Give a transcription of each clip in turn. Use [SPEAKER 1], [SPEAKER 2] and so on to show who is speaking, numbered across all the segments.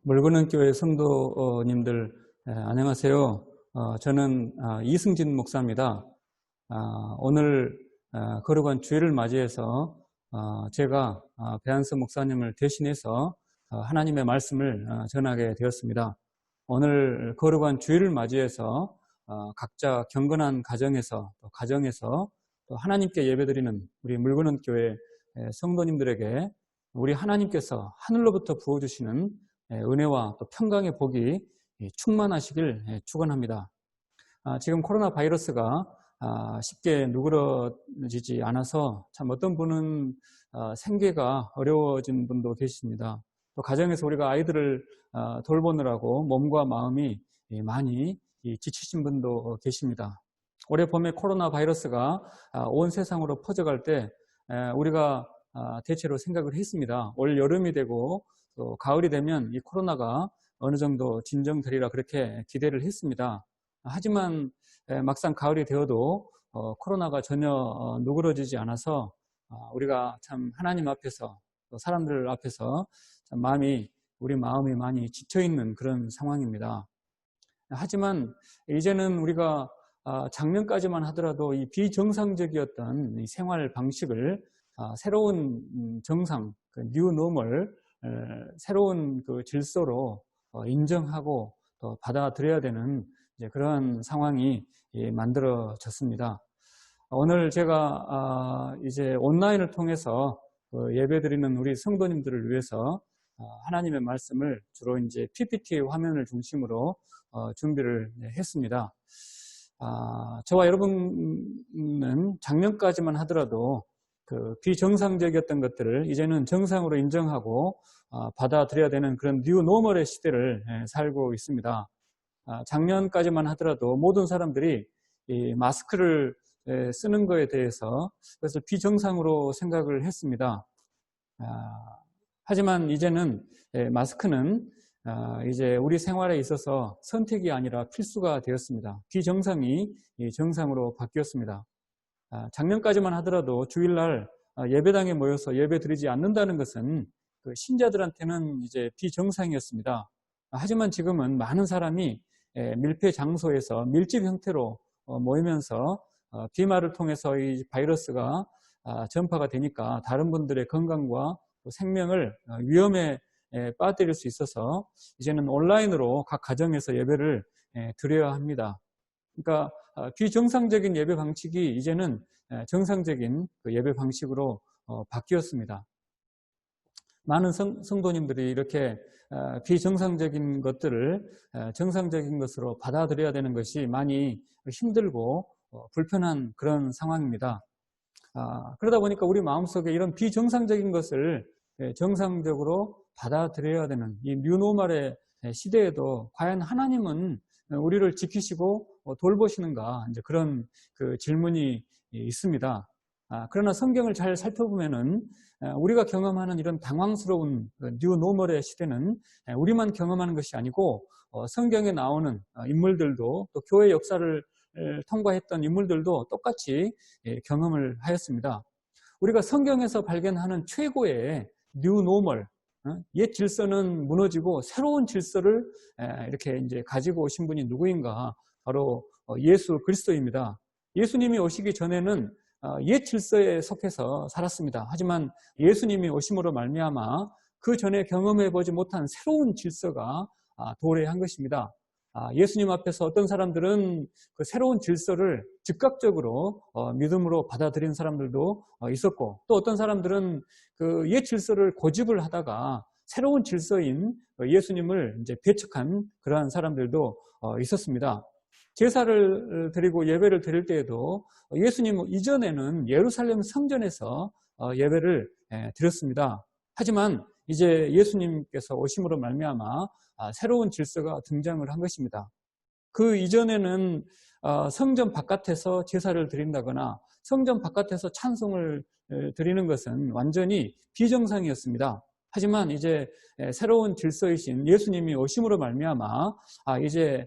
[SPEAKER 1] 물건은 교회 성도님들 안녕하세요. 저는 이승진 목사입니다. 오늘 거룩한 주일을 맞이해서 제가 배한서 목사님을 대신해서 하나님의 말씀을 전하게 되었습니다. 오늘 거룩한 주일을 맞이해서 각자 경건한 가정에서 또 하나님께 예배드리는 우리 물건은 교회 성도님들에게 우리 하나님께서 하늘로부터 부어주시는 은혜와 또 평강의 복이 충만하시길 축원합니다. 지금 코로나 바이러스가 쉽게 누그러지지 않아서 참 어떤 분은 생계가 어려워진 분도 계십니다. 또 가정에서 우리가 아이들을 돌보느라고 몸과 마음이 많이 지치신 분도 계십니다. 올해 봄에 코로나 바이러스가 온 세상으로 퍼져갈 때 우리가 대체로 생각을 했습니다. 올 여름이 되고 또 가을이 되면 이 코로나가 어느 정도 진정되리라 그렇게 기대를 했습니다. 하지만 막상 가을이 되어도 코로나가 전혀 누그러지지 않아서 우리가 참 하나님 앞에서 또 사람들 앞에서 참 우리 마음이 많이 지쳐있는 그런 상황입니다. 하지만 이제는 우리가 작년까지만 하더라도 이 비정상적이었던 이 생활 방식을 새로운 정상, 뉴 노멀, 새로운 그 질서로 인정하고 또 받아들여야 되는 그러한 상황이 만들어졌습니다. 오늘 제가 이제 온라인을 통해서 예배드리는 우리 성도님들을 위해서 하나님의 말씀을 주로 이제 PPT 화면을 중심으로 준비를 했습니다. 저와 여러분은 작년까지만 하더라도 그 비정상적이었던 것들을 이제는 정상으로 인정하고 받아들여야 되는 그런 뉴 노멀의 시대를 살고 있습니다. 작년까지만 하더라도 모든 사람들이 이 마스크를 쓰는 것에 대해서 그래서 비정상으로 생각을 했습니다. 하지만 이제는 마스크는 이제 우리 생활에 있어서 선택이 아니라 필수가 되었습니다. 비정상이 정상으로 바뀌었습니다. 작년까지만 하더라도 주일날 예배당에 모여서 예배 드리지 않는다는 것은 그 신자들한테는 이제 비정상이었습니다. 하지만 지금은 많은 사람이 밀폐 장소에서 밀집 형태로 모이면서 비말을 통해서 이 바이러스가 전파가 되니까 다른 분들의 건강과 생명을 위험에 빠뜨릴 수 있어서 이제는 온라인으로 각 가정에서 예배를 드려야 합니다. 그러니까 비정상적인 예배 방식이 이제는 정상적인 예배 방식으로 바뀌었습니다. 많은 성도님들이 이렇게 비정상적인 것들을 정상적인 것으로 받아들여야 되는 것이 많이 힘들고 불편한 그런 상황입니다. 그러다 보니까 우리 마음속에 이런 비정상적인 것을 정상적으로 받아들여야 되는 이 뉴노멀의 시대에도 과연 하나님은 우리를 지키시고 돌보시는가 이제 그런 그 질문이 있습니다. 그러나 성경을 잘 살펴보면은 우리가 경험하는 이런 당황스러운 뉴노멀의 시대는 우리만 경험하는 것이 아니고 성경에 나오는 인물들도 또 교회 역사를 통과했던 인물들도 똑같이 경험을 하였습니다. 우리가 성경에서 발견하는 최고의 뉴노멀, 옛 질서는 무너지고 새로운 질서를 이렇게 이제 가지고 오신 분이 누구인가? 바로 예수 그리스도입니다. 예수님이 오시기 전에는 옛 질서에 속해서 살았습니다. 하지만 예수님이 오심으로 말미암아 그 전에 경험해보지 못한 새로운 질서가 도래한 것입니다. 예수님 앞에서 어떤 사람들은 그 새로운 질서를 즉각적으로 믿음으로 받아들인 사람들도 있었고, 또 어떤 사람들은 그 옛 질서를 고집을 하다가 새로운 질서인 예수님을 이제 배척한 그러한 사람들도 있었습니다. 제사를 드리고 예배를 드릴 때에도 예수님 이전에는 예루살렘 성전에서 예배를 드렸습니다. 하지만 이제 예수님께서 오심으로 말미암아 새로운 질서가 등장을 한 것입니다. 그 이전에는 성전 바깥에서 제사를 드린다거나 성전 바깥에서 찬송을 드리는 것은 완전히 비정상이었습니다. 하지만 이제 새로운 질서이신 예수님이 오심으로 말미암아 이제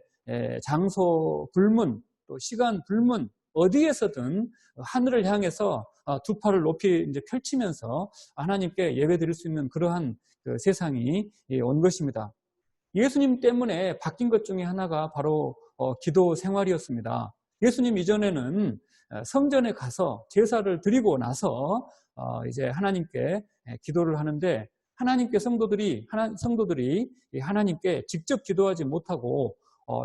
[SPEAKER 1] 장소 불문, 또 시간 불문, 어디에서든 하늘을 향해서 두 팔을 높이 이제 펼치면서 하나님께 예배드릴 수 있는 그러한 그 세상이 온 것입니다. 예수님 때문에 바뀐 것 중에 하나가 바로 기도 생활이었습니다. 예수님 이전에는 성전에 가서 제사를 드리고 나서 이제 하나님께 기도를 하는데 성도들이 하나님께 직접 기도하지 못하고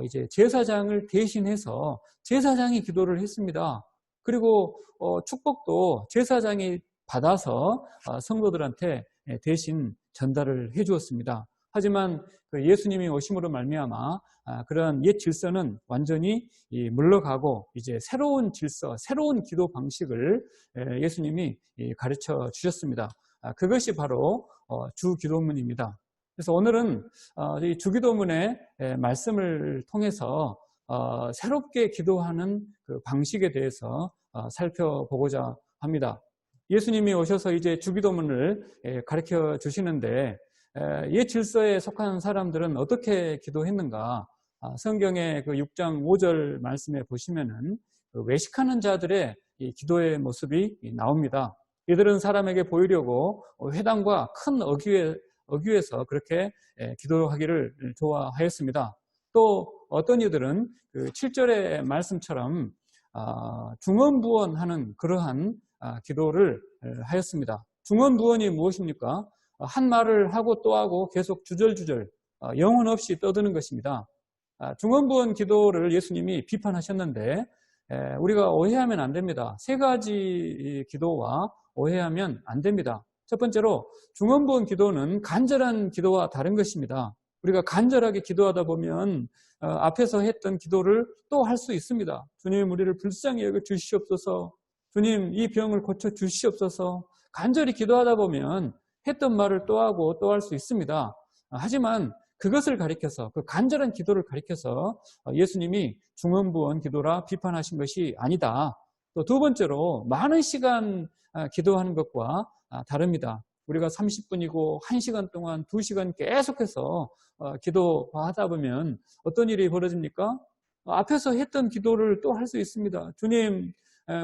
[SPEAKER 1] 이제 제사장을 대신해서 제사장이 기도를 했습니다. 그리고 축복도 제사장이 받아서 성도들한테 대신 전달을 해 주었습니다. 하지만 예수님이 오심으로 말미암아 그런 옛 질서는 완전히 물러가고 이제 새로운 질서, 새로운 기도 방식을 예수님이 가르쳐 주셨습니다. 그것이 바로 주기도문입니다. 그래서 오늘은 이 주기도문의 말씀을 통해서 새롭게 기도하는 그 방식에 대해서 살펴보고자 합니다. 예수님이 오셔서 이제 주기도문을 가르쳐 주시는데 옛 질서에 속한 사람들은 어떻게 기도했는가? 성경의 그 6장 5절 말씀에 보시면은 그 외식하는 자들의 이 기도의 모습이 나옵니다. 이들은 사람에게 보이려고 회당과 큰 어귀에서 그렇게 기도하기를 좋아하였습니다. 또 어떤 이들은 그 7절의 말씀처럼 중언부언하는 그러한 기도를 하였습니다. 중언부언이 무엇입니까? 한 말을 하고 또 하고 계속 주절주절 영혼 없이 떠드는 것입니다. 중언부언 기도를 예수님이 비판하셨는데 우리가 오해하면 안 됩니다. 세 가지 기도와 오해하면 안 됩니다. 첫 번째로 중언부언 기도는 간절한 기도와 다른 것입니다. 우리가 간절하게 기도하다 보면 앞에서 했던 기도를 또 할 수 있습니다. 주님, 우리를 불쌍히 여겨 주시옵소서. 주님, 이 병을 고쳐 주시옵소서. 간절히 기도하다 보면 했던 말을 또 하고 또 할 수 있습니다. 하지만 그것을 가리켜서, 그 간절한 기도를 가리켜서 예수님이 중언부언 기도라 비판하신 것이 아니다. 또 두 번째로 많은 시간 기도하는 것과 다릅니다. 우리가 30분이고 1시간 동안 2시간 계속해서 기도하다 보면 어떤 일이 벌어집니까? 앞에서 했던 기도를 또 할 수 있습니다. 주님,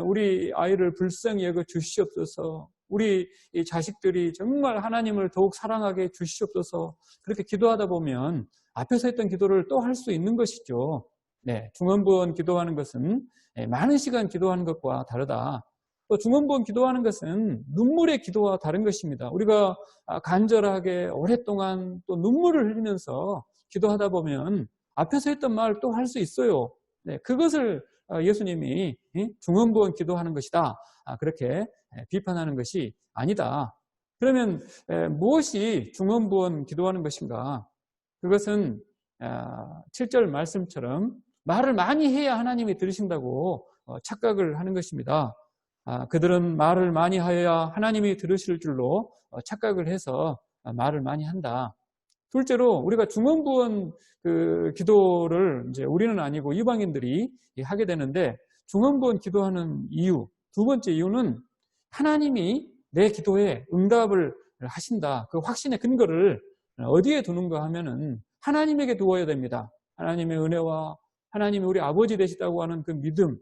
[SPEAKER 1] 우리 아이를 불쌍히 여겨 주시옵소서. 우리 이 자식들이 정말 하나님을 더욱 사랑하게 주시옵소서. 그렇게 기도하다 보면 앞에서 했던 기도를 또 할 수 있는 것이죠. 네, 중언부언 기도하는 것은 많은 시간 기도하는 것과 다르다. 또 중언부언 기도하는 것은 눈물의 기도와 다른 것입니다. 우리가 간절하게 오랫동안 또 눈물을 흘리면서 기도하다 보면 앞에서 했던 말 또 할 수 있어요. 네, 그것을 예수님이 중언부언 기도하는 것이다. 그렇게 비판하는 것이 아니다. 그러면 무엇이 중언부언 기도하는 것인가? 그것은 7절 말씀처럼 말을 많이 해야 하나님이 들으신다고 착각을 하는 것입니다. 그들은 말을 많이 하여야 하나님이 들으실 줄로 착각을 해서 말을 많이 한다. 둘째로 우리가 중언부언 그 기도를 이제 우리는 아니고 이방인들이 하게 되는데 중언부언 기도하는 이유, 두 번째 이유는 하나님이 내 기도에 응답을 하신다. 그 확신의 근거를 어디에 두는가 하면은 하나님에게 두어야 됩니다. 하나님의 은혜와 하나님이 우리 아버지 되시다고 하는 그 믿음,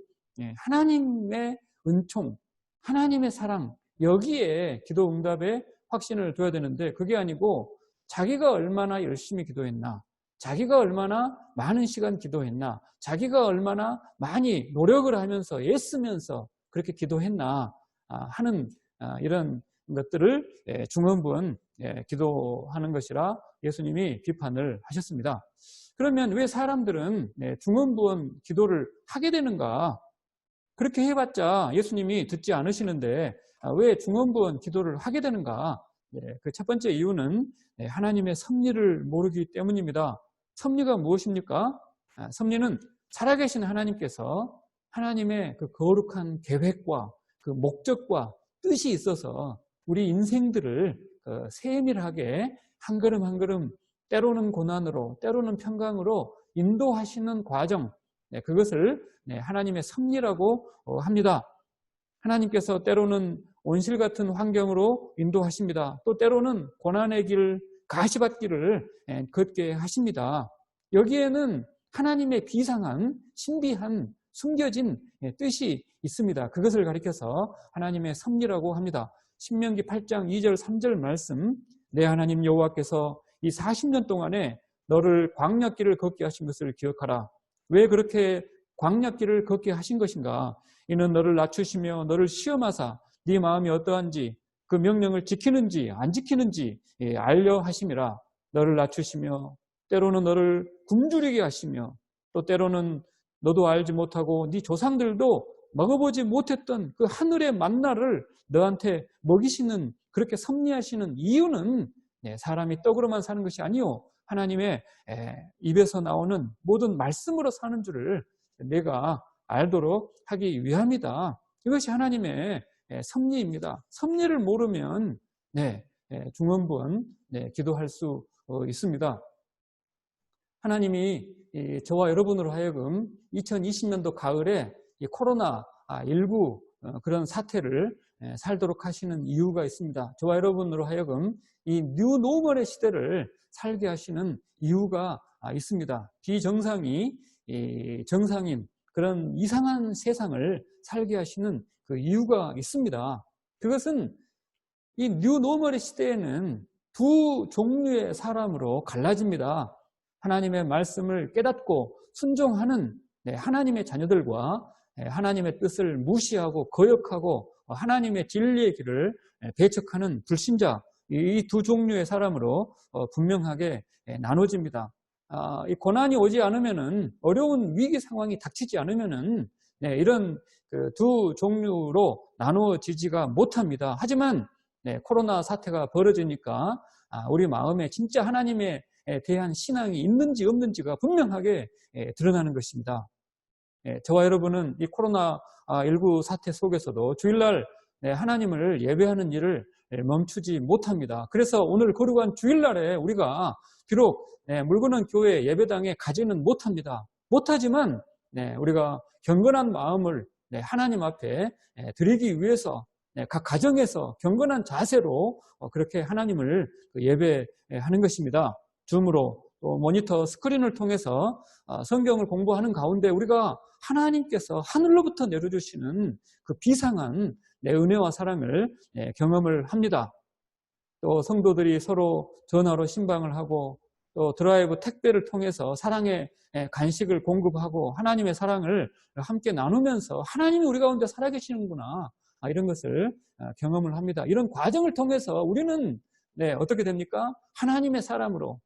[SPEAKER 1] 하나님의 은총, 하나님의 사랑, 여기에 기도 응답에 확신을 둬야 되는데 그게 아니고 자기가 얼마나 열심히 기도했나, 자기가 얼마나 많은 시간 기도했나, 자기가 얼마나 많이 노력을 하면서 애쓰면서 그렇게 기도했나 하는 이런 것들을 중언부언 기도하는 것이라 예수님이 비판을 하셨습니다. 그러면 왜 사람들은 중언부언 기도를 하게 되는가? 그렇게 해봤자 예수님이 듣지 않으시는데 왜 중언부언 기도를 하게 되는가? 그 첫 번째 이유는 하나님의 섭리를 모르기 때문입니다. 섭리가 무엇입니까? 섭리는 살아계신 하나님께서 하나님의 그 거룩한 계획과 그 목적과 뜻이 있어서 우리 인생들을 세밀하게 한 걸음 한 걸음 때로는 고난으로 때로는 평강으로 인도하시는 과정, 그것을 하나님의 섭리라고 합니다. 하나님께서 때로는 온실 같은 환경으로 인도하십니다. 또 때로는 고난의 길, 가시밭길을 걷게 하십니다. 여기에는 하나님의 비상한 신비한 숨겨진 뜻이 있습니다. 그것을 가리켜서 하나님의 섭리라고 합니다. 신명기 8장 2절 3절 말씀, 내 하나님 여호와께서 이 40년 동안에 너를 광야길을 걷게 하신 것을 기억하라. 왜 그렇게 광야길을 걷게 하신 것인가? 이는 너를 낮추시며 너를 시험하사 네 마음이 어떠한지 그 명령을 지키는지 안 지키는지 알려 하심이라. 너를 낮추시며 때로는 너를 굶주리게 하시며 또 때로는 너도 알지 못하고 네 조상들도 먹어보지 못했던 그 하늘의 만나를 너한테 먹이시는, 그렇게 섭리하시는 이유는 사람이 떡으로만 사는 것이 아니요, 하나님의 입에서 나오는 모든 말씀으로 사는 줄을 내가 알도록 하기 위함이다. 이것이 하나님의 섭리입니다. 섭리를 모르면 중언부언 기도할 수 있습니다. 하나님이 저와 여러분으로 하여금 2020년도 가을에 이 코로나19 그런 사태를 살도록 하시는 이유가 있습니다. 저와 여러분으로 하여금 이 뉴노멀의 시대를 살게 하시는 이유가 있습니다. 비정상이 정상인 그런 이상한 세상을 살게 하시는 그 이유가 있습니다. 그것은 이 뉴노멀의 시대에는 두 종류의 사람으로 갈라집니다. 하나님의 말씀을 깨닫고 순종하는 하나님의 자녀들과 하나님의 뜻을 무시하고 거역하고 하나님의 진리의 길을 배척하는 불신자, 이 두 종류의 사람으로 분명하게 나눠집니다. 이 고난이 오지 않으면은, 어려운 위기 상황이 닥치지 않으면은 이런 그 두 종류로 나누어지지가 못합니다. 하지만 코로나 사태가 벌어지니까 우리 마음에 진짜 하나님에 대한 신앙이 있는지 없는지가 분명하게 드러나는 것입니다. 저와 여러분은 이 코로나19 사태 속에서도 주일날 하나님을 예배하는 일을 멈추지 못합니다. 그래서 오늘 거룩한 주일날에 우리가 비록 물건은 교회 예배당에 가지는 못합니다. 못하지만 우리가 경건한 마음을 하나님 앞에 드리기 위해서 각 가정에서 경건한 자세로 그렇게 하나님을 예배하는 것입니다. 줌으로 또 모니터 스크린을 통해서 성경을 공부하는 가운데 우리가 하나님께서 하늘로부터 내려주시는 그 비상한 은혜와 사랑을 경험을 합니다. 또 성도들이 서로 전화로 신방을 하고 또 드라이브 택배를 통해서 사랑의 간식을 공급하고 하나님의 사랑을 함께 나누면서 하나님이 우리 가운데 살아계시는구나, 이런 것을 경험을 합니다. 이런 과정을 통해서 우리는 어떻게 됩니까? 하나님의 사람으로,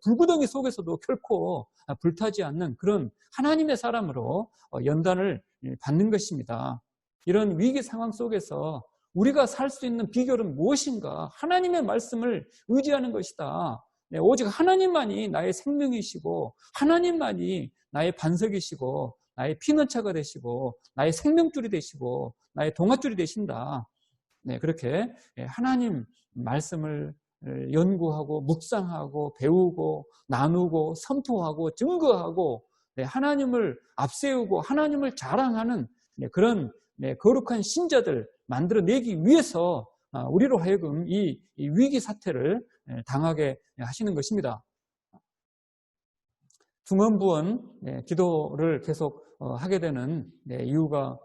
[SPEAKER 1] 불구덩이 속에서도 결코 불타지 않는 그런 하나님의 사람으로 연단을 받는 것입니다. 이런 위기 상황 속에서 우리가 살 수 있는 비결은 무엇인가? 하나님의 말씀을 의지하는 것이다. 오직 하나님만이 나의 생명이시고 하나님만이 나의 반석이시고 나의 피난처가 되시고 나의 생명줄이 되시고 나의 동아줄이 되신다. 그렇게 하나님 말씀을 연구하고 묵상하고 배우고 나누고 선포하고 증거하고 하나님을 앞세우고 하나님을 자랑하는 그런 거룩한 신자들 만들어내기 위해서 우리로 하여금 이 위기 사태를 당하게 하시는 것입니다. 중언부언 기도를 계속 하게 되는 이유가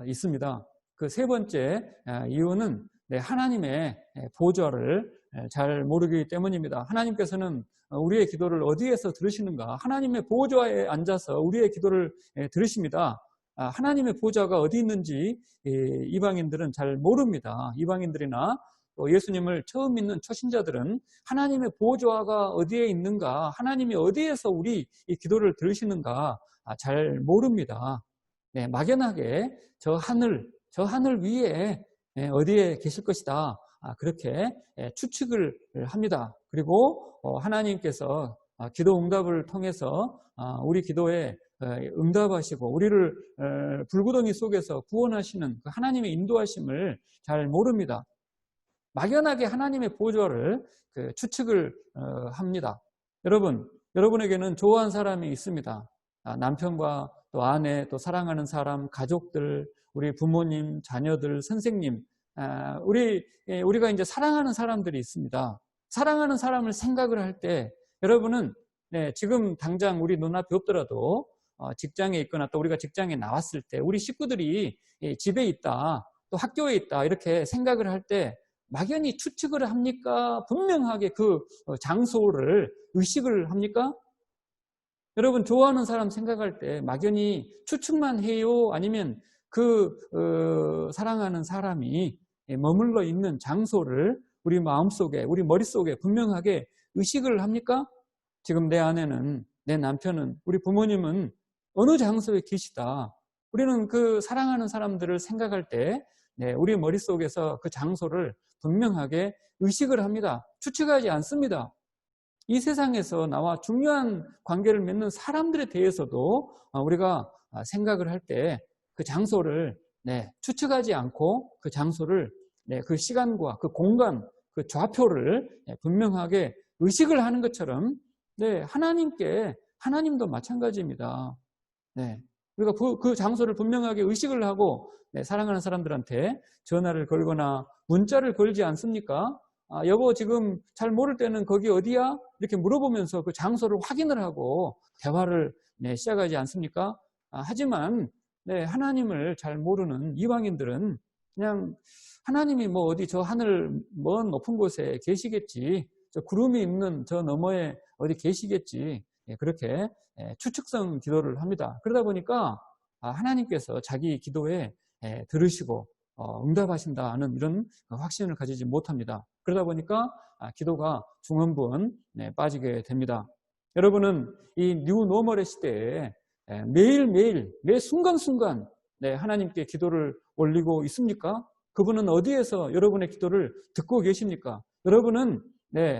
[SPEAKER 1] 있습니다. 그 세 번째 이유는 하나님의 보좌를 잘 모르기 때문입니다. 하나님께서는 우리의 기도를 어디에서 들으시는가? 하나님의 보좌에 앉아서 우리의 기도를 들으십니다. 하나님의 보좌가 어디 있는지 이방인들은 잘 모릅니다. 이방인들이나 또 예수님을 처음 믿는 초신자들은 하나님의 보좌가 어디에 있는가, 하나님이 어디에서 우리 이 기도를 들으시는가 잘 모릅니다. 막연하게 저 하늘 위에 어디에 계실 것이다, 그렇게 추측을 합니다. 그리고 하나님께서 기도 응답을 통해서 우리 기도에 응답하시고 우리를 불구덩이 속에서 구원하시는 그 하나님의 인도하심을 잘 모릅니다. 막연하게 하나님의 보좌를 추측을 합니다. 여러분에게는 좋아하는 사람이 있습니다. 남편과 또 아내, 또 사랑하는 사람, 가족들, 우리 부모님, 자녀들, 선생님, 우리가 이제 사랑하는 사람들이 있습니다. 사랑하는 사람을 생각을 할 때 여러분은 지금 당장 우리 눈앞에 없더라도 직장에 있거나 또 우리가 직장에 나왔을 때 우리 식구들이 집에 있다, 또 학교에 있다 이렇게 생각을 할 때 막연히 추측을 합니까? 분명하게 그 장소를 의식을 합니까? 여러분 좋아하는 사람 생각할 때 막연히 추측만 해요? 아니면 사랑하는 사람이 머물러 있는 장소를 우리 마음속에, 우리 머릿속에 분명하게 의식을 합니까? 지금 내 아내는, 내 남편은, 우리 부모님은 어느 장소에 계시다. 우리는 그 사랑하는 사람들을 생각할 때 우리 머릿속에서 그 장소를 분명하게 의식을 합니다. 추측하지 않습니다. 이 세상에서 나와 중요한 관계를 맺는 사람들에 대해서도 우리가 생각을 할 때 그 장소를 추측하지 않고 그 장소를 그 시간과 그 공간, 그 좌표를 분명하게 의식을 하는 것처럼 하나님도 마찬가지입니다. 우리가 그 장소를 분명하게 의식을 하고 사랑하는 사람들한테 전화를 걸거나 문자를 걸지 않습니까? 여보 지금 잘 모를 때는 거기 어디야? 이렇게 물어보면서 그 장소를 확인을 하고 대화를 시작하지 않습니까? 하지만 하나님을 잘 모르는 이방인들은 그냥 하나님이 뭐 어디 저 하늘 먼 높은 곳에 계시겠지, 저 구름이 있는 저 너머에 어디 계시겠지, 그렇게 추측성 기도를 합니다. 그러다 보니까 하나님께서 자기 기도에 들으시고 응답하신다는 이런 확신을 가지지 못합니다. 그러다 보니까 기도가 중언부언 빠지게 됩니다. 여러분은 이 뉴노멀의 시대에 매일매일 매 순간순간 하나님께 기도를 올리고 있습니까? 그분은 어디에서 여러분의 기도를 듣고 계십니까? 여러분은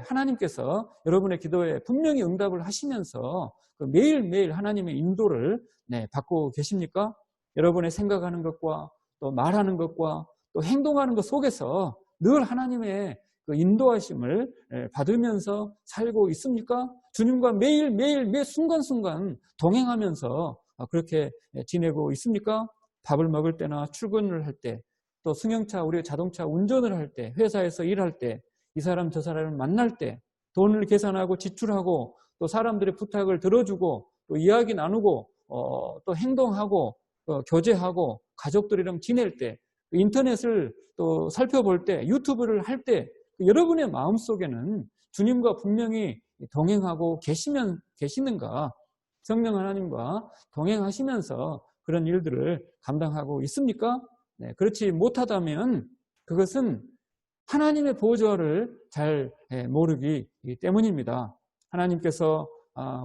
[SPEAKER 1] 하나님께서 여러분의 기도에 분명히 응답을 하시면서 매일매일 하나님의 인도를 받고 계십니까? 여러분의 생각하는 것과 또 말하는 것과 또 행동하는 것 속에서 늘 하나님의 그 인도하심을 받으면서 살고 있습니까? 주님과 매일매일 매 순간순간 동행하면서 그렇게 지내고 있습니까? 밥을 먹을 때나 출근을 할 때, 또 승용차, 우리 자동차 운전을 할 때, 회사에서 일할 때, 이 사람 저 사람을 만날 때, 돈을 계산하고 지출하고 또 사람들의 부탁을 들어주고 또 이야기 나누고 또 행동하고 또 교제하고 가족들이랑 지낼 때, 인터넷을 또 살펴볼 때, 유튜브를 할 때 여러분의 마음속에는 주님과 분명히 동행하고 계시는가? 성령 하나님과 동행하시면서 그런 일들을 감당하고 있습니까? 그렇지 못하다면 그것은 하나님의 보좌를 잘 모르기 때문입니다. 하나님께서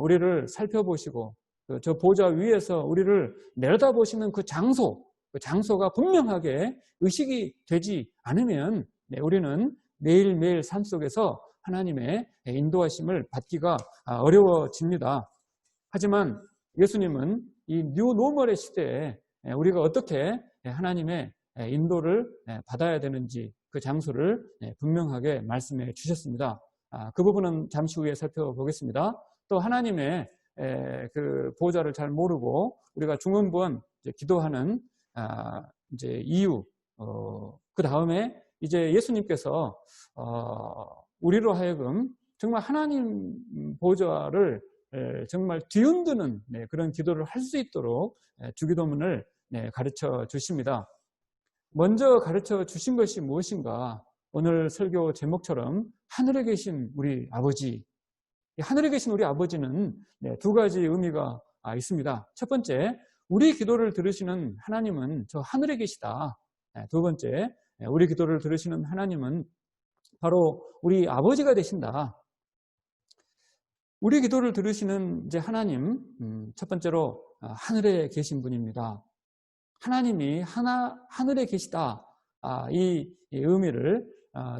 [SPEAKER 1] 우리를 살펴보시고 저 보좌 위에서 우리를 내려다보시는 그 장소가 분명하게 의식이 되지 않으면 우리는 매일매일 삶 속에서 하나님의 인도하심을 받기가 어려워집니다. 하지만 예수님은 이 뉴노멀의 시대에 우리가 어떻게 하나님의 인도를 받아야 되는지 그 장소를 분명하게 말씀해 주셨습니다. 그 부분은 잠시 후에 살펴보겠습니다. 또 하나님의 그 보좌를 잘 모르고 우리가 중언부언 기도하는 이제 이유, 그 다음에 이제 예수님께서 우리로 하여금 정말 하나님 보좌를 정말 뒤흔드는 그런 기도를 할 수 있도록 주기도문을 가르쳐 주십니다. 먼저 가르쳐 주신 것이 무엇인가? 오늘 설교 제목처럼 하늘에 계신 우리 아버지. 하늘에 계신 우리 아버지는 두 가지 의미가 있습니다. 첫 번째, 우리 기도를 들으시는 하나님은 저 하늘에 계시다. 두 번째, 우리 기도를 들으시는 하나님은 바로 우리 아버지가 되신다. 우리 기도를 들으시는 이제 하나님, 첫 번째로 하늘에 계신 분입니다. 하나님이 하늘에 계시다. 이 의미를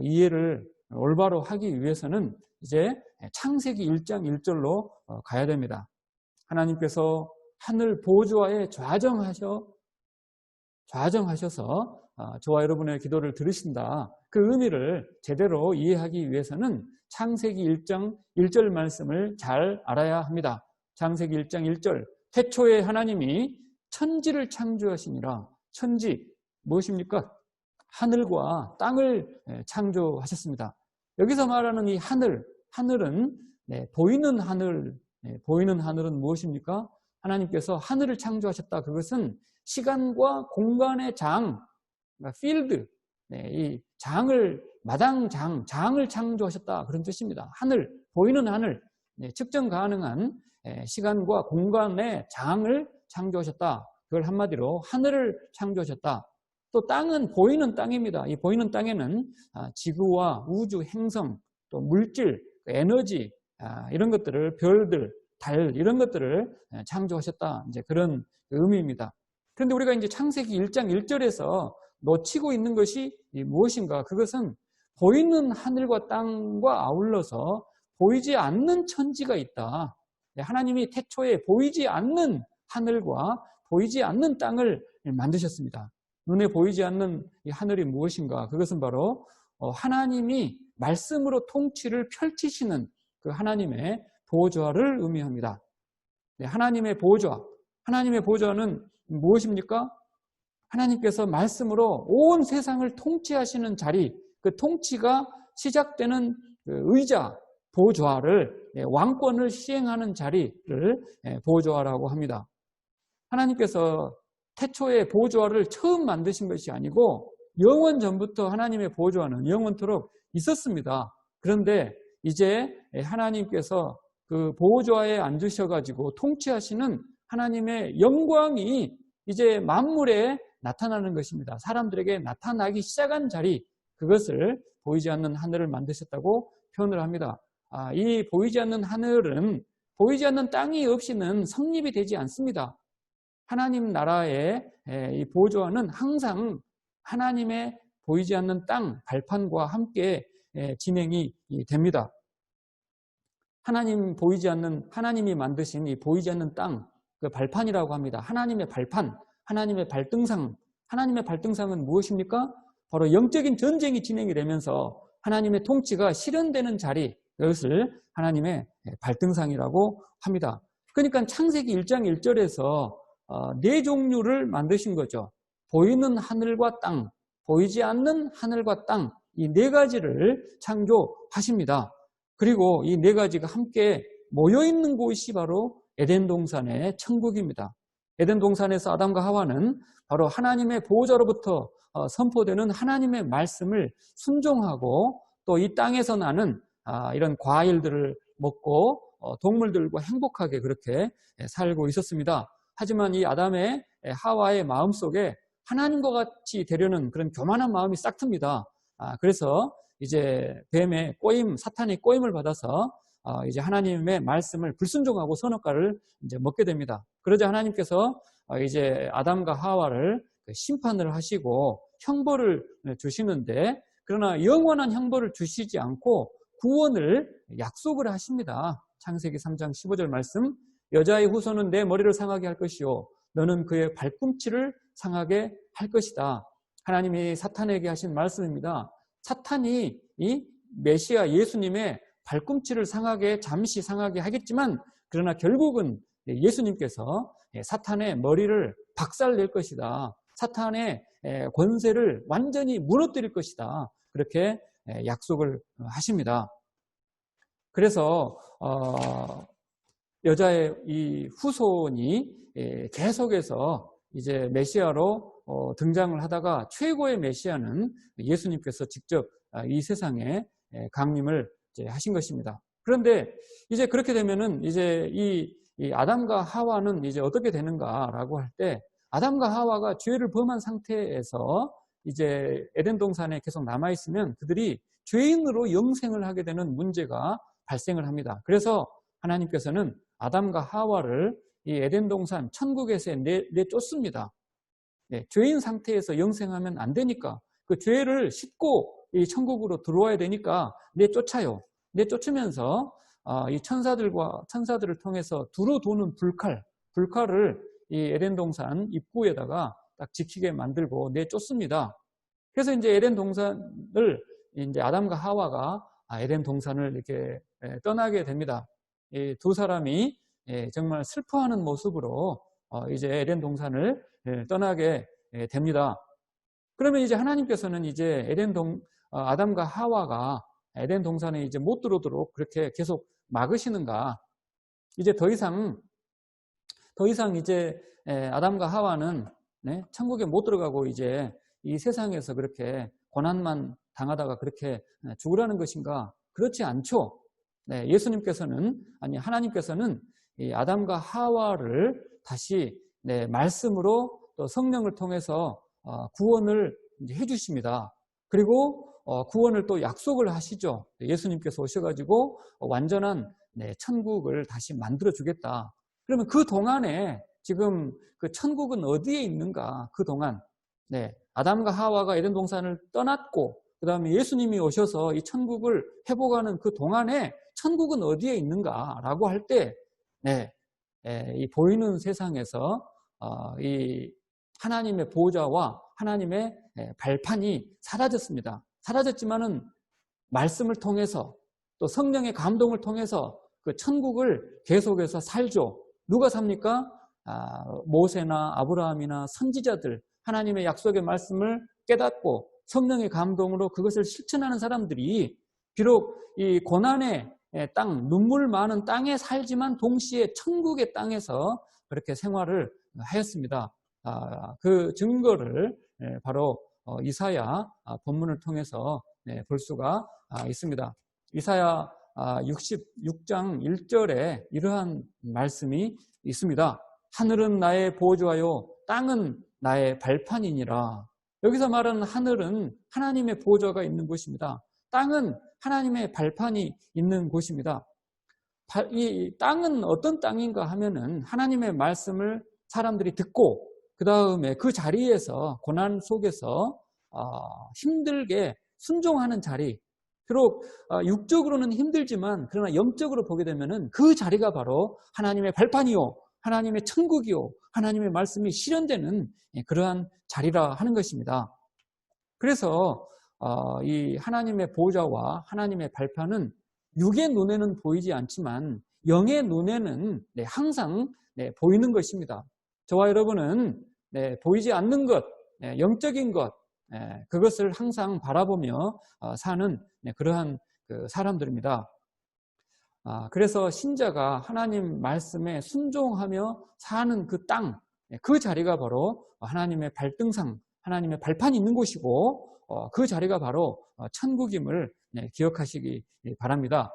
[SPEAKER 1] 이해를 올바로 하기 위해서는 이제 창세기 1장 1절로 가야 됩니다. 하나님께서 하늘 보좌에 좌정하셔서 저와 여러분의 기도를 들으신다. 그 의미를 제대로 이해하기 위해서는 창세기 1장 1절 말씀을 잘 알아야 합니다. 창세기 1장 1절, 태초에 하나님이 천지를 창조하시니라. 천지 무엇입니까? 하늘과 땅을 창조하셨습니다. 여기서 말하는 이 하늘은 보이는 하늘은 무엇입니까? 하나님께서 하늘을 창조하셨다. 그것은 시간과 공간의 장, 그러니까 필드, 이 장을 장을 창조하셨다. 그런 뜻입니다. 하늘, 보이는 하늘, 측정 가능한 시간과 공간의 장을 창조하셨다. 그걸 한마디로 하늘을 창조하셨다. 또 땅은 보이는 땅입니다. 이 보이는 땅에는 지구와 우주, 행성, 또 물질, 에너지, 이런 것들을, 별들, 달, 이런 것들을 창조하셨다. 이제 그런 의미입니다. 그런데 우리가 이제 창세기 1장 1절에서 놓치고 있는 것이 무엇인가? 그것은 보이는 하늘과 땅과 아울러서 보이지 않는 천지가 있다. 하나님이 태초에 보이지 않는 하늘과 보이지 않는 땅을 만드셨습니다. 눈에 보이지 않는 이 하늘이 무엇인가? 그것은 바로 하나님이 말씀으로 통치를 펼치시는 그 하나님의 보좌를 의미합니다. 하나님의 보좌. 하나님의 보좌는 무엇입니까? 하나님께서 말씀으로 온 세상을 통치하시는 자리, 그 통치가 시작되는 그 의자, 보좌를, 왕권을 시행하는 자리를 보좌라고 합니다. 하나님께서 태초에 보좌를 처음 만드신 것이 아니고 영원 전부터 하나님의 보좌는 영원토록 있었습니다. 그런데 이제 하나님께서 그 보좌에 앉으셔가지고 통치하시는 하나님의 영광이 이제 만물에 나타나는 것입니다. 사람들에게 나타나기 시작한 자리, 그것을 보이지 않는 하늘을 만드셨다고 표현을 합니다. 이 보이지 않는 하늘은 보이지 않는 땅이 없이는 성립이 되지 않습니다. 하나님 나라의 이 보좌는 항상 하나님의 보이지 않는 땅, 발판과 함께 진행이 됩니다. 하나님이 만드신 이 보이지 않는 땅, 그 발판이라고 합니다. 하나님의 발판, 하나님의 발등상. 하나님의 발등상은 무엇입니까? 바로 영적인 전쟁이 진행이 되면서 하나님의 통치가 실현되는 자리, 이것을 하나님의 발등상이라고 합니다. 그러니까 창세기 1장 1절에서 네 종류를 만드신 거죠. 보이는 하늘과 땅, 보이지 않는 하늘과 땅, 이 네 가지를 창조하십니다. 그리고 이 네 가지가 함께 모여있는 곳이 바로 에덴 동산의 천국입니다. 에덴 동산에서 아담과 하와는 바로 하나님의 보호자로부터 선포되는 하나님의 말씀을 순종하고 또 이 땅에서 나는 이런 과일들을 먹고 동물들과 행복하게 그렇게 살고 있었습니다. 하지만 이 아담의 하와의 마음속에 하나님과 같이 되려는 그런 교만한 마음이 싹 틉니다. 그래서 이제 뱀의 꼬임, 사탄의 꼬임을 받아서 이제 하나님의 말씀을 불순종하고 선악과를 이제 먹게 됩니다. 그러자 하나님께서 이제 아담과 하와를 심판을 하시고 형벌을 주시는데, 그러나 영원한 형벌을 주시지 않고 구원을 약속을 하십니다. 창세기 3장 15절 말씀, 여자의 후손은 내 머리를 상하게 할 것이요 너는 그의 발꿈치를 상하게 할 것이다. 하나님이 사탄에게 하신 말씀입니다. 사탄이 이 메시아 예수님의 발꿈치를 잠시 상하게 하겠지만, 그러나 결국은 예수님께서 사탄의 머리를 박살낼 것이다. 사탄의 권세를 완전히 무너뜨릴 것이다. 그렇게 약속을 하십니다. 그래서 여자의 이 후손이 계속해서 이제 메시아로 등장을 하다가 최고의 메시아는 예수님께서 직접 이 세상에 강림을 이제 하신 것입니다. 그런데 이제 그렇게 되면은 이제 이 아담과 하와는 이제 어떻게 되는가라고 할 때, 아담과 하와가 죄를 범한 상태에서 이제 에덴 동산에 계속 남아 있으면 그들이 죄인으로 영생을 하게 되는 문제가 발생을 합니다. 그래서 하나님께서는 아담과 하와를 이 에덴 동산 천국에서 내쫓습니다. 죄인 상태에서 영생하면 안 되니까, 그 죄를 씻고 이 천국으로 들어와야 되니까 내쫓아요. 내쫓으면서 이 천사들을 통해서 두루 도는 불칼을 이 에덴 동산 입구에다가 딱 지키게 만들고 내쫓습니다. 그래서 이제 에덴 동산을 이제 아담과 하와가 에덴 동산을 이렇게 떠나게 됩니다. 이 두 사람이 정말 슬퍼하는 모습으로 이제 에덴 동산을 떠나게 됩니다. 그러면 이제 하나님께서는 이제 아담과 하와가 에덴 동산에 이제 못 들어오도록 그렇게 계속 막으시는가? 이제 더 이상 더 이상 이제 아담과 하와는 천국에 못 들어가고 이제 이 세상에서 그렇게 고난만 당하다가 그렇게 죽으라는 것인가? 그렇지 않죠. 예수님께서는, 아니 하나님께서는 이 아담과 하와를 다시 말씀으로 또 성령을 통해서 구원을 해주십니다. 그리고 구원을 또 약속을 하시죠. 예수님께서 오셔가지고 완전한 천국을 다시 만들어주겠다. 그러면 그 동안에 지금 그 천국은 어디에 있는가? 그 동안 아담과 하와가 에덴 동산을 떠났고 그 다음에 예수님이 오셔서 이 천국을 회복하는 그 동안에 천국은 어디에 있는가라고 할 때 이 보이는 세상에서 이 하나님의 보좌와 하나님의 발판이 사라졌습니다. 사라졌지만은 말씀을 통해서 또 성령의 감동을 통해서 그 천국을 계속해서 살죠. 누가 삽니까? 모세나 아브라함이나 선지자들, 하나님의 약속의 말씀을 깨닫고 성령의 감동으로 그것을 실천하는 사람들이 비록 이 고난의 땅, 눈물 많은 땅에 살지만 동시에 천국의 땅에서 그렇게 생활을 하였습니다. 그 증거를 바로 이사야 본문을 통해서 볼 수가 있습니다. 이사야 66장 1절에 이러한 말씀이 있습니다. 하늘은 나의 보좌요 땅은 나의 발판이니라. 여기서 말하는 하늘은 하나님의 보좌가 있는 곳입니다. 땅은 하나님의 발판이 있는 곳입니다. 이 땅은 어떤 땅인가 하면은 하나님의 말씀을 사람들이 듣고 그 다음에 그 자리에서 고난 속에서 힘들게 순종하는 자리. 비록 육적으로는 힘들지만 그러나 영적으로 보게 되면은 그 자리가 바로 하나님의 발판이요, 하나님의 천국이요, 하나님의 말씀이 실현되는 그러한 자리라 하는 것입니다. 그래서 이 하나님의 보좌와 하나님의 발판은 육의 눈에는 보이지 않지만 영의 눈에는 항상 보이는 것입니다. 저와 여러분은 보이지 않는 것, 영적인 것, 그것을 항상 바라보며 사는 그러한 사람들입니다. 그래서 신자가 하나님 말씀에 순종하며 사는 그 땅, 그 자리가 바로 하나님의 발등상, 하나님의 발판이 있는 곳이고 그 자리가 바로 천국임을 기억하시기 바랍니다.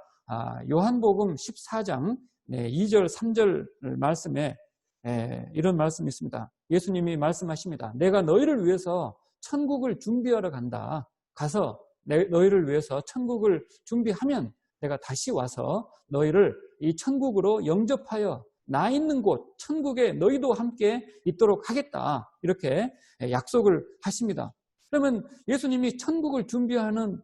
[SPEAKER 1] 요한복음 14장 2절 3절 말씀에 이런 말씀이 있습니다. 예수님이 말씀하십니다. 내가 너희를 위해서 천국을 준비하러 간다. 가서 너희를 위해서 천국을 준비하면 내가 다시 와서 너희를 이 천국으로 영접하여 나 있는 곳 천국에 너희도 함께 있도록 하겠다. 이렇게 약속을 하십니다. 그러면 예수님이 천국을 준비하는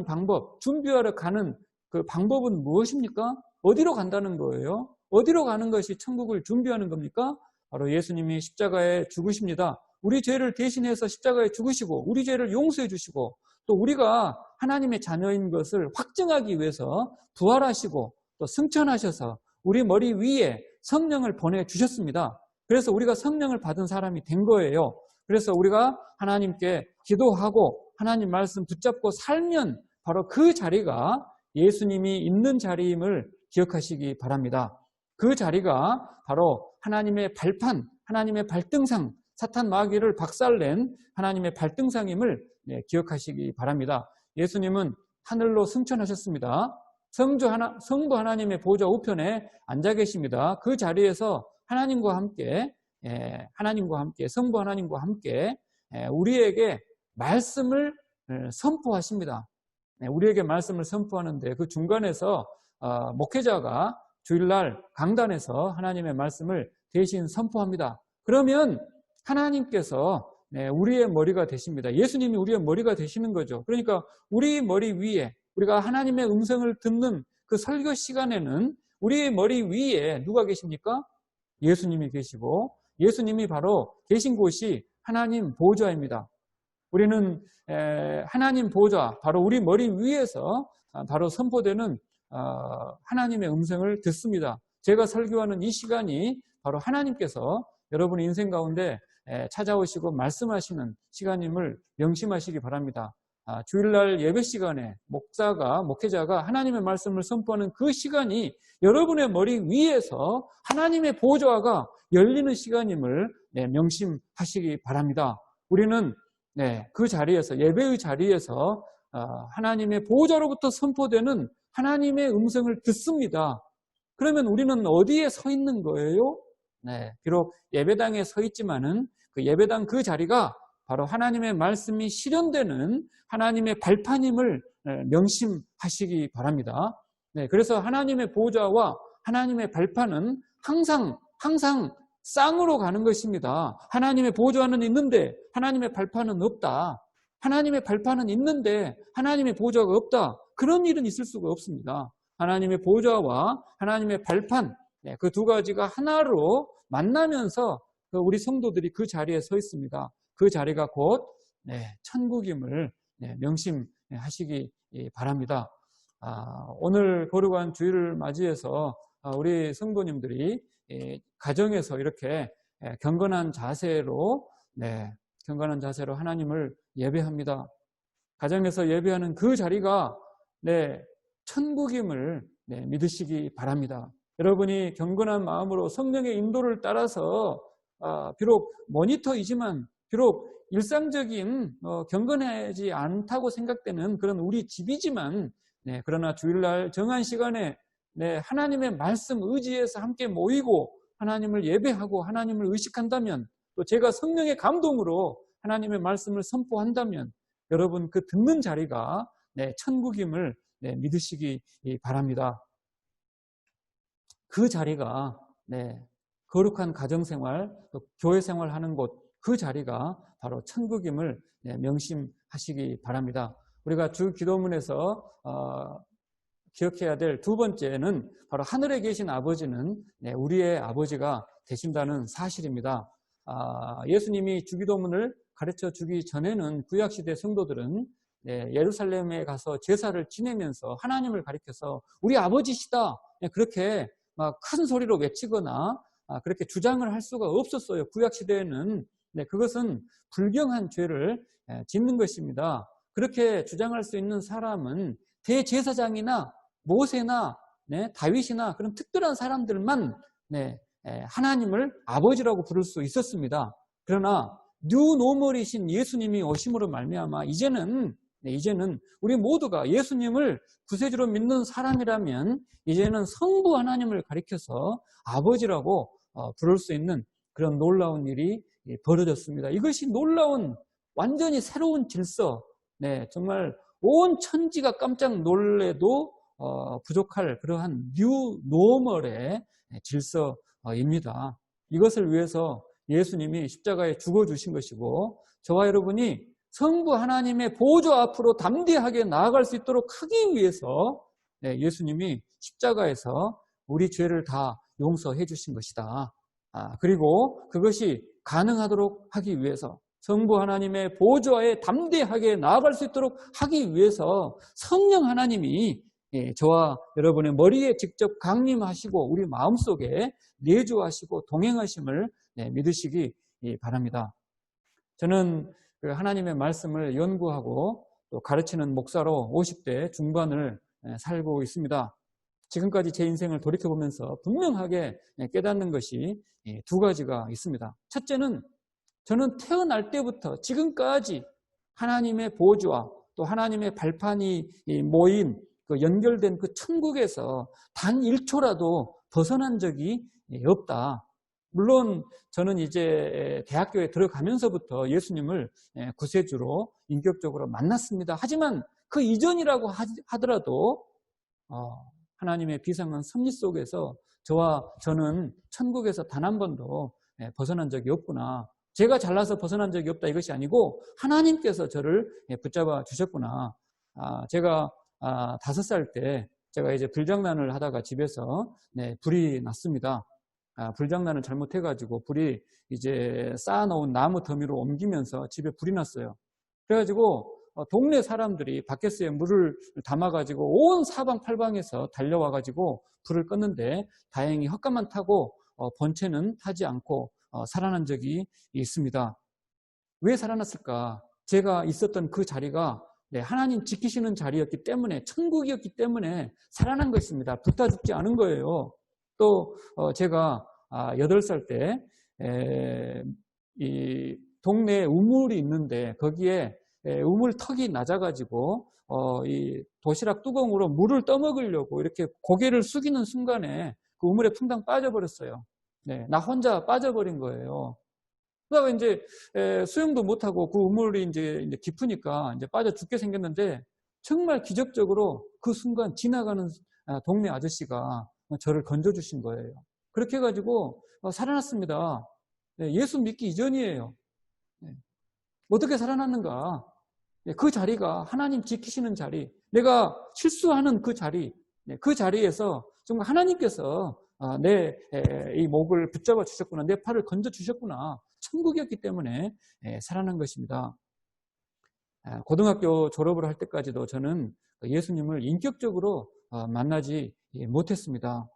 [SPEAKER 1] 방법, 준비하러 가는 그 방법은 무엇입니까? 어디로 간다는 거예요? 어디로 가는 것이 천국을 준비하는 겁니까? 바로 예수님이 십자가에 죽으십니다. 우리 죄를 대신해서 십자가에 죽으시고 우리 죄를 용서해 주시고 또 우리가 하나님의 자녀인 것을 확증하기 위해서 부활하시고 또 승천하셔서 우리 머리 위에 성령을 보내주셨습니다. 그래서 우리가 성령을 받은 사람이 된 거예요. 그래서 우리가 하나님께 기도하고 하나님 말씀 붙잡고 살면 바로 그 자리가 예수님이 있는 자리임을 기억하시기 바랍니다. 그 자리가 바로 하나님의 발판, 하나님의 발등상, 사탄 마귀를 박살낸 하나님의 발등상임을 기억하시기 바랍니다. 예수님은 하늘로 승천하셨습니다. 성부 하나님의 보좌 우편에 앉아 계십니다. 그 자리에서 하나님과 함께 성부 하나님과 함께 우리에게 말씀을 선포하십니다. 우리에게 말씀을 선포하는데 그 중간에서 목회자가 주일날 강단에서 하나님의 말씀을 대신 선포합니다. 그러면 하나님께서 우리의 머리가 되십니다. 예수님이 우리의 머리가 되시는 거죠. 그러니까 우리 머리 위에 우리가 하나님의 음성을 듣는 그 설교 시간에는 우리의 머리 위에 누가 계십니까? 예수님이 계시고 예수님이 바로 계신 곳이 하나님 보좌입니다. 우리는 하나님 보좌, 바로 우리 머리 위에서 바로 선포되는 하나님의 음성을 듣습니다. 제가 설교하는 이 시간이 바로 하나님께서 여러분의 인생 가운데 찾아오시고 말씀하시는 시간임을 명심하시기 바랍니다. 주일날 예배 시간에 목회자가 하나님의 말씀을 선포하는 그 시간이 여러분의 머리 위에서 하나님의 보좌가 열리는 시간임을 명심하시기 바랍니다. 우리는 그 자리에서, 예배의 자리에서 하나님의 보좌로부터 선포되는 하나님의 음성을 듣습니다. 그러면 우리는 어디에 서 있는 거예요? 비록 예배당에 서 있지만은 그 예배당 그 자리가 바로 하나님의 말씀이 실현되는 하나님의 발판임을 명심하시기 바랍니다. 그래서 하나님의 보좌와 하나님의 발판은 항상 쌍으로 가는 것입니다. 하나님의 보좌는 있는데 하나님의 발판은 없다. 하나님의 발판은 있는데 하나님의 보좌가 없다. 그런 일은 있을 수가 없습니다. 하나님의 보좌와 하나님의 발판, 그 두 가지가 하나로 만나면서 우리 성도들이 그 자리에 서 있습니다. 그 자리가 곧 천국임을 명심하시기 바랍니다. 오늘 거룩한 주일을 맞이해서 우리 성도님들이 가정에서 이렇게 경건한 자세로 하나님을 예배합니다. 가정에서 예배하는 그 자리가 천국임을 믿으시기 바랍니다. 여러분이 경건한 마음으로 성령의 인도를 따라서 비록 모니터이지만, 비록 일상적인 경건하지 않다고 생각되는 그런 우리 집이지만, 그러나 주일날 정한 시간에 하나님의 말씀 의지에서 함께 모이고 하나님을 예배하고 하나님을 의식한다면, 또 제가 성령의 감동으로 하나님의 말씀을 선포한다면 여러분 그 듣는 자리가 천국임을 믿으시기 바랍니다. 그 자리가 거룩한 가정생활, 또 교회생활 하는 곳, 그 자리가 바로 천국임을 명심하시기 바랍니다. 우리가 주 기도문에서 기억해야 될 두 번째는 바로 하늘에 계신 아버지는 우리의 아버지가 되신다는 사실입니다. 예수님이 주기도문을 가르쳐 주기 전에는 구약시대 성도들은 예루살렘에 가서 제사를 지내면서 하나님을 가리켜서 우리 아버지시다, 그렇게 막 큰 소리로 외치거나 그렇게 주장을 할 수가 없었어요. 구약시대에는. 그것은 불경한 죄를 짓는 것입니다. 그렇게 주장할 수 있는 사람은 대제사장이나 모세나 다윗이나 그런 특별한 사람들만 하나님을 아버지라고 부를 수 있었습니다. 그러나 뉴노멀이신 예수님이 오심으로 말미암아 이제는 우리 모두가 예수님을 구세주로 믿는 사람이라면 이제는 성부 하나님을 가리켜서 아버지라고 부를 수 있는 그런 놀라운 일이 벌어졌습니다. 이것이 놀라운 완전히 새로운 질서, 정말 온 천지가 깜짝 놀래도 부족할 그러한 뉴노멀의 질서입니다. 이것을 위해서 예수님이 십자가에 죽어주신 것이고, 저와 여러분이 성부 하나님의 보좌 앞으로 담대하게 나아갈 수 있도록 하기 위해서 예수님이 십자가에서 우리 죄를 다 용서해 주신 것이다. 그리고 그것이 가능하도록 하기 위해서, 성부 하나님의 보좌에 담대하게 나아갈 수 있도록 하기 위해서 성령 하나님이 저와 여러분의 머리에 직접 강림하시고 우리 마음속에 내주하시고 동행하심을 믿으시기 바랍니다. 저는 하나님의 말씀을 연구하고 또 가르치는 목사로 50대 중반을 살고 있습니다. 지금까지 제 인생을 돌이켜보면서 분명하게 깨닫는 것이 두 가지가 있습니다. 첫째는 저는 태어날 때부터 지금까지 하나님의 보좌와 또 하나님의 발판이 모인 연결된 그 천국에서 단 1초라도 벗어난 적이 없다. 물론 저는 이제 대학교에 들어가면서부터 예수님을 구세주로 인격적으로 만났습니다. 하지만 그 이전이라고 하더라도 하나님의 비상한 섭리 속에서 저는 천국에서 단 한 번도 벗어난 적이 없구나. 제가 잘나서 벗어난 적이 없다 이것이 아니고 하나님께서 저를 붙잡아 주셨구나. 제가 5살 때 제가 이제 불장난을 하다가 집에서 불이 났습니다. 불장난을 잘못해가지고 불이 이제 쌓아놓은 나무 더미로 옮기면서 집에 불이 났어요. 그래가지고 동네 사람들이 바켓스에 물을 담아가지고 온 사방팔방에서 달려와가지고 불을 껐는데 다행히 헛간만 타고 본체는 타지 않고 살아난 적이 있습니다. 왜 살아났을까? 제가 있었던 그 자리가 네, 하나님 지키시는 자리였기 때문에, 천국이었기 때문에 살아난 것입니다. 불타 죽지 않은 거예요. 또 제가 8살 때 이 동네에 우물이 있는데 거기에 우물 턱이 낮아가지고 이 도시락 뚜껑으로 물을 떠먹으려고 이렇게 고개를 숙이는 순간에 그 우물에 퐁당 빠져버렸어요. 네, 나 혼자 빠져버린 거예요. 그러다가 이제 수영도 못하고 그 우물이 이제 깊으니까 이제 빠져 죽게 생겼는데 정말 기적적으로 그 순간 지나가는 동네 아저씨가 저를 건져주신 거예요. 그렇게 해가지고 살아났습니다. 예수 믿기 이전이에요. 어떻게 살아났는가? 그 자리가 하나님 지키시는 자리, 내가 실수하는 그 자리, 그 자리에서 정말 하나님께서 내 이 목을 붙잡아 주셨구나, 내 팔을 건져 주셨구나, 천국이었기 때문에 살아난 것입니다. 고등학교 졸업을 할 때까지도 저는 예수님을 인격적으로 만나지 못했습니다.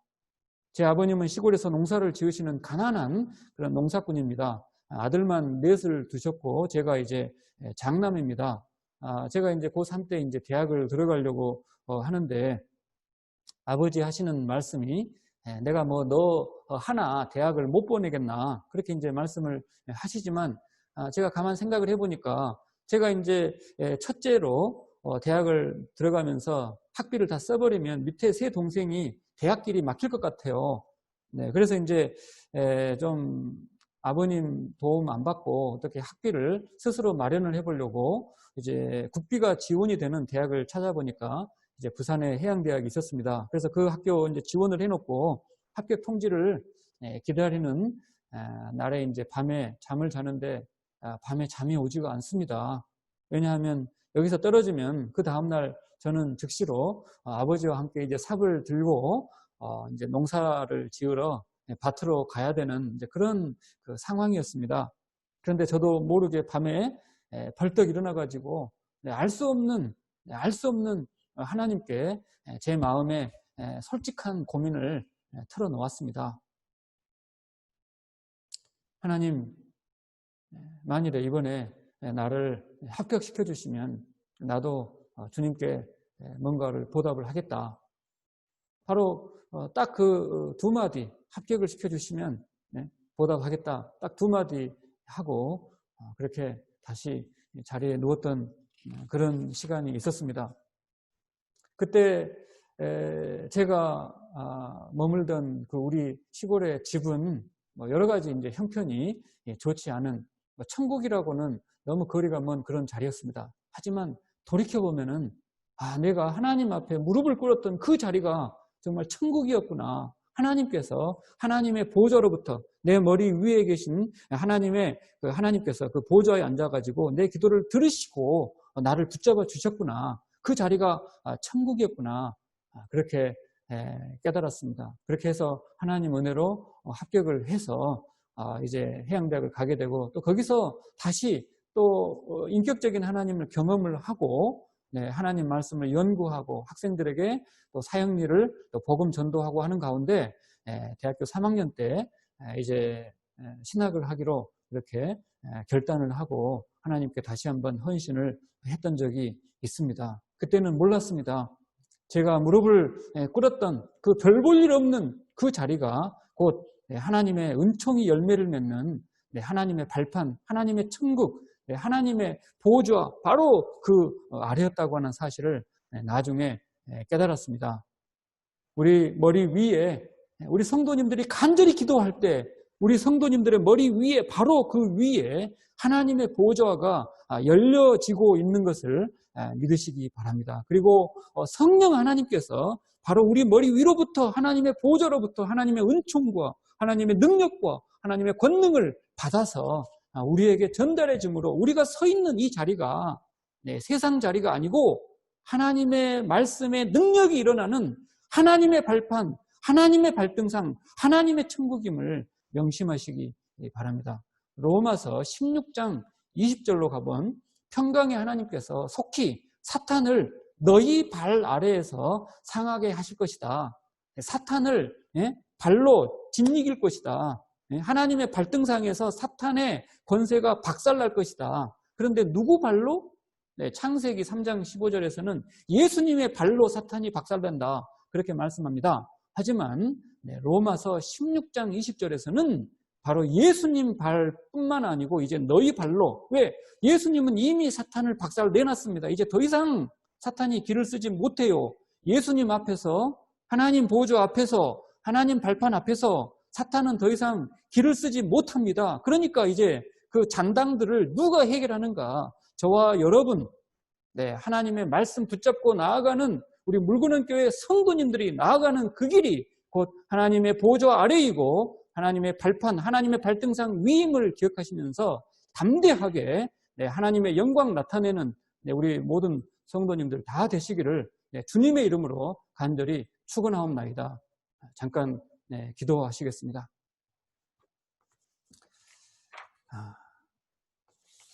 [SPEAKER 1] 제 아버님은 시골에서 농사를 지으시는 가난한 그런 농사꾼입니다. 아들만 넷을 두셨고 제가 이제 장남입니다. 제가 이제 고3 때 이제 대학을 들어가려고 하는데 아버지 하시는 말씀이 내가 뭐 너 하나 대학을 못 보내겠나 그렇게 이제 말씀을 하시지만 제가 가만 생각을 해보니까 제가 이제 첫째로 대학을 들어가면서 학비를 다 써버리면 밑에 세 동생이 대학길이 막힐 것 같아요. 네, 그래서 이제 좀 아버님 도움 안 받고 어떻게 학비를 스스로 마련을 해보려고 이제 국비가 지원이 되는 대학을 찾아보니까 이제 부산에 해양대학이 있었습니다. 그래서 그 학교 이제 지원을 해놓고 합격 통지를 기다리는 날에 이제 밤에 잠을 자는데 밤에 잠이 오지가 않습니다. 왜냐하면 여기서 떨어지면 그 다음날 저는 즉시로 아버지와 함께 이제 삽을 들고 이제 농사를 지으러 밭으로 가야 되는 이제 그런 그 상황이었습니다. 그런데 저도 모르게 밤에 벌떡 일어나가지고 알 수 없는 하나님께 제 마음에 솔직한 고민을 털어놓았습니다. 하나님, 만일에 이번에 나를 합격시켜 주시면 나도 주님께 뭔가를 보답을 하겠다. 바로 딱 그 두 마디 합격을 시켜주시면 보답하겠다. 딱 두 마디 하고 그렇게 다시 자리에 누웠던 그런 시간이 있었습니다. 그때 제가 머물던 그 우리 시골의 집은 여러 가지 이제 형편이 좋지 않은 천국이라고는 너무 거리가 먼 그런 자리였습니다. 하지만 돌이켜보면은 내가 하나님 앞에 무릎을 꿇었던 그 자리가 정말 천국이었구나. 하나님께서 하나님의 보좌로부터 내 머리 위에 계신 하나님께서 그 보좌에 앉아가지고 내 기도를 들으시고 나를 붙잡아 주셨구나. 그 자리가 천국이었구나. 그렇게 깨달았습니다. 그렇게 해서 하나님 은혜로 합격을 해서 이제 해양대학을 가게 되고 또 거기서 다시 또 인격적인 하나님을 경험을 하고 하나님 말씀을 연구하고 학생들에게 또 사역일을 또 복음 전도하고 하는 가운데 대학교 3학년 때 이제 신학을 하기로 이렇게 결단을 하고 하나님께 다시 한번 헌신을 했던 적이 있습니다. 그때는 몰랐습니다. 제가 무릎을 꿇었던 그 별 볼 일 없는 그 자리가 곧 하나님의 은총이 열매를 맺는 하나님의 발판, 하나님의 천국, 하나님의 보좌 바로 그 아래였다고 하는 사실을 나중에 깨달았습니다. 우리 머리 위에 우리 성도님들이 간절히 기도할 때 우리 성도님들의 머리 위에 바로 그 위에 하나님의 보좌가 열려지고 있는 것을 믿으시기 바랍니다. 그리고 성령 하나님께서 바로 우리 머리 위로부터 하나님의 보좌로부터 하나님의 은총과 하나님의 능력과 하나님의 권능을 받아서 우리에게 전달해 주므로 우리가 서 있는 이 자리가 세상 자리가 아니고 하나님의 말씀의 능력이 일어나는 하나님의 발판, 하나님의 발등상, 하나님의 천국임을 명심하시기 바랍니다. 로마서 16장 20절로 가본 평강의 하나님께서 속히 사탄을 너희 발 아래에서 상하게 하실 것이다. 사탄을 발로 짓이길 것이다. 하나님의 발등상에서 사탄의 권세가 박살날 것이다. 그런데 누구 발로? 네, 창세기 3장 15절에서는 예수님의 발로 사탄이 박살낸다 그렇게 말씀합니다. 하지만 로마서 16장 20절에서는 바로 예수님 발뿐만 아니고 이제 너희 발로, 왜? 예수님은 이미 사탄을 박살내놨습니다. 이제 더 이상 사탄이 길을 쓰지 못해요. 예수님 앞에서, 하나님 보좌 앞에서, 하나님 발판 앞에서 사탄은 더 이상 길을 쓰지 못합니다. 그러니까 이제 그 잔당들을 누가 해결하는가? 저와 여러분, 하나님의 말씀 붙잡고 나아가는 우리 물구는 교회 성도님들이 나아가는 그 길이 곧 하나님의 보좌 아래이고 하나님의 발판, 하나님의 발등상 위임을 기억하시면서 담대하게 하나님의 영광 나타내는 우리 모든 성도님들 다 되시기를 주님의 이름으로 간절히 축원하옵나이다. 잠깐 기도하시겠습니다.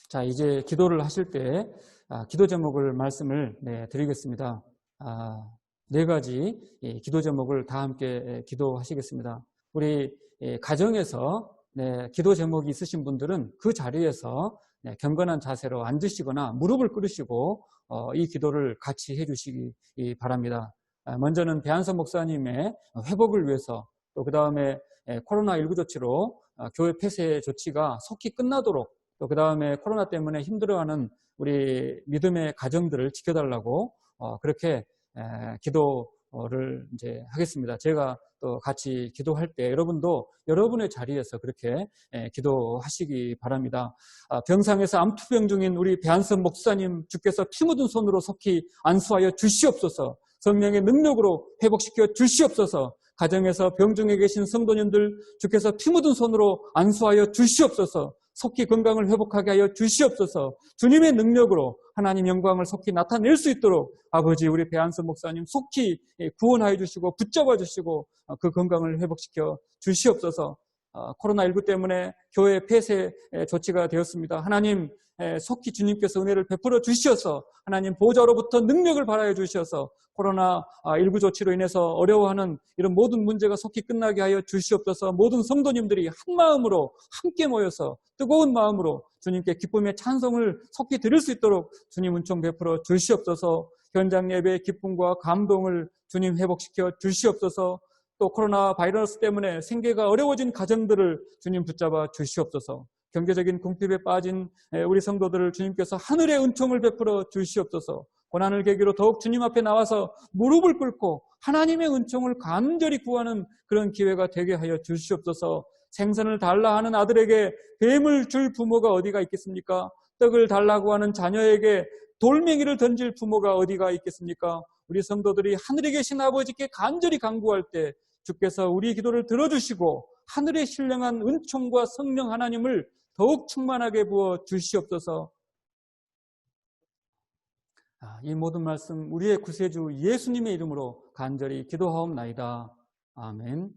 [SPEAKER 1] 자, 이제 기도를 하실 때 기도 제목을 말씀을 드리겠습니다. 네 가지 기도 제목을 다 함께 기도하시겠습니다. 우리 가정에서 기도 제목이 있으신 분들은 그 자리에서 경건한 자세로 앉으시거나 무릎을 꿇으시고 이 기도를 같이 해주시기 바랍니다. 먼저는 배한선 목사님의 회복을 위해서, 또 그 다음에 코로나19 조치로 교회 폐쇄 조치가 속히 끝나도록, 또 그 다음에 코로나 때문에 힘들어하는 우리 믿음의 가정들을 지켜달라고 그렇게 기도를 이제 하겠습니다. 제가 또 같이 기도할 때 여러분도 여러분의 자리에서 그렇게 기도하시기 바랍니다. 병상에서 암투병 중인 우리 배한선 목사님, 주께서 피 묻은 손으로 속히 안수하여 주시옵소서. 성령의 능력으로 회복시켜 주시옵소서. 가정에서 병중에 계신 성도님들, 주께서 피 묻은 손으로 안수하여 주시옵소서. 속히 건강을 회복하게 하여 주시옵소서. 주님의 능력으로 하나님 영광을 속히 나타낼 수 있도록 아버지, 우리 배한선 목사님 속히 구원하여 주시고 붙잡아 주시고 그 건강을 회복시켜 주시옵소서. 코로나19 때문에 교회 폐쇄 조치가 되었습니다. 하나님 속히 주님께서 은혜를 베풀어 주시어서 하나님 보좌로부터 능력을 발하여 주시어서 코로나19 조치로 인해서 어려워하는 이런 모든 문제가 속히 끝나게 하여 주시옵소서. 모든 성도님들이 한 마음으로 함께 모여서 뜨거운 마음으로 주님께 기쁨의 찬송을 속히 드릴 수 있도록 주님 은총 베풀어 주시옵소서. 현장 예배의 기쁨과 감동을 주님 회복시켜 주시옵소서. 또 코로나 바이러스 때문에 생계가 어려워진 가정들을 주님 붙잡아 주시옵소서. 경제적인 궁핍에 빠진 우리 성도들을 주님께서 하늘의 은총을 베풀어 주시옵소서. 고난을 계기로 더욱 주님 앞에 나와서 무릎을 꿇고 하나님의 은총을 간절히 구하는 그런 기회가 되게 하여 주시옵소서. 생선을 달라 하는 아들에게 뱀을 줄 부모가 어디가 있겠습니까? 떡을 달라고 하는 자녀에게 돌멩이를 던질 부모가 어디가 있겠습니까? 우리 성도들이 하늘에 계신 아버지께 간절히 간구할 때 주께서 우리 기도를 들어주시고 하늘의 신령한 은총과 성령 하나님을 더욱 충만하게 부어 주시옵소서. 이 모든 말씀 우리의 구세주 예수님의 이름으로 간절히 기도하옵나이다. 아멘.